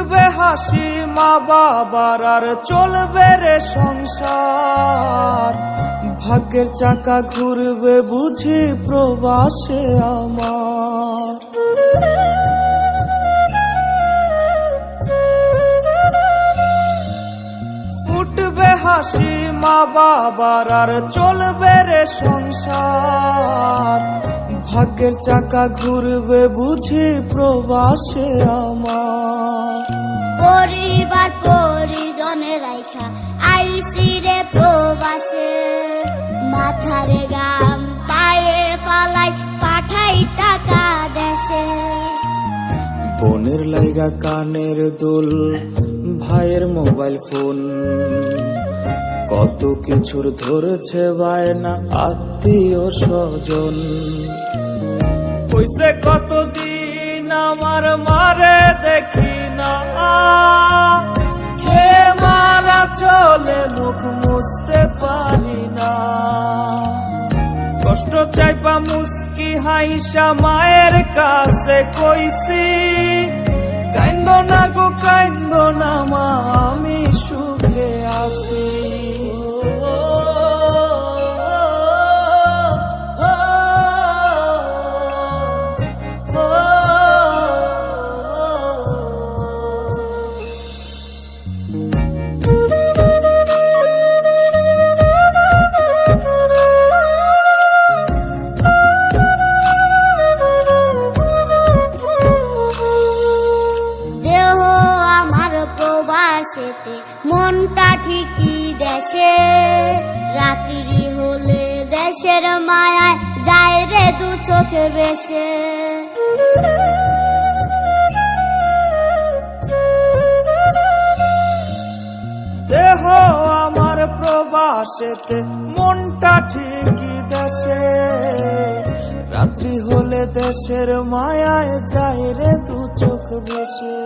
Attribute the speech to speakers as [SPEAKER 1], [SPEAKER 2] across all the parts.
[SPEAKER 1] ফুটবে হাসি মা বাবার আর চলবে রে সংসার, ভাগ্যের চাকা ঘুরবে বুঝি প্রবাসে আমার। ফুটবে হাসি মা বাবার আর চলবে রে সংসার, ভাগ্যের চাকা ঘুরবে বুঝি প্রবাসে আমার।
[SPEAKER 2] পরিবার পরিজনের রাইখা আইসি রে প্রবাসে, মাথারে গাম পায়ে পালাই পাঠাই টাকা দেশে।
[SPEAKER 1] বোনের লাইগা কানের দুল, ভাইয়ের মোবাইল ফোন, কত কিছুর ধরেছে বায়না আত্মীয় স্বজন। কইছে কতদিন আমার মারে দেখি না, খে মারা চলে মুখ মুছতে পারি না। কষ্ট চাইপা মুস্কি হাইসা মায়ের কাছে কইছি, কাইন্দো না গো কাইন্দো না মা আমি সুখে আছি।
[SPEAKER 2] মনটা ঠিকই দেশে, রাত্রি হলে দেশের মায়ায় যায় রে দু চোখে বেশে।
[SPEAKER 1] দেহ আমার প্রবাসেতে মনটা ঠিকই দেশে, রাত্রি হলে দেশের মায়ায় যায় রে দু চোখ বেশে।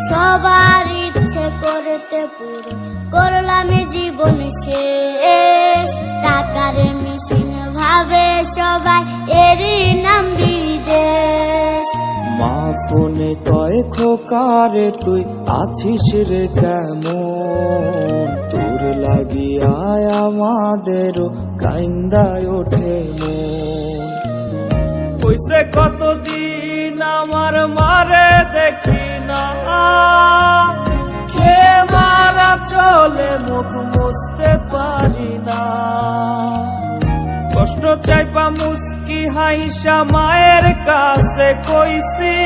[SPEAKER 2] সবার ইচ্ছে করতে পুরো করলাম জীবন শেষ, টাকার মেশিন ভাবে সবাই এরই নাম বিদেশ।
[SPEAKER 1] মা ফোনে কয় খোকারে তুই আছিস রে কেমন, তোর লাগিয়া আমাদেরও কাইন্দায় ওঠে মন। কইছে কতদিন আমার মারে দেখি না, খে মারা চলে মুখ মুছতে পারি না। কষ্ট চাইপা মুস্কি হাইসা মায়ের কাছে কইছি,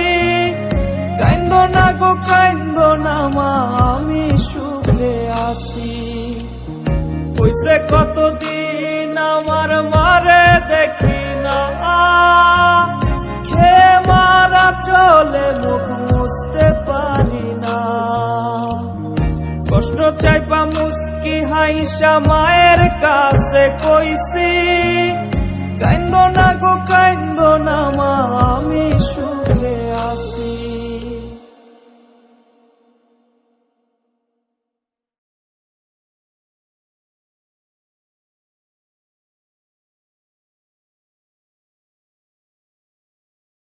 [SPEAKER 1] কাইন্দো না গো কাইন্দো না মা আমি সুখে আছি। কইছে কতদিন আমার মারে দেখি না, খে মারা চলে মুখ মুছতে পারি না। কষ্ট চাইপা মুস্কি হাইসা মায়ের কাছে কইছি, কাইন্দো না গো কাইন্দো না মা আমি সুখে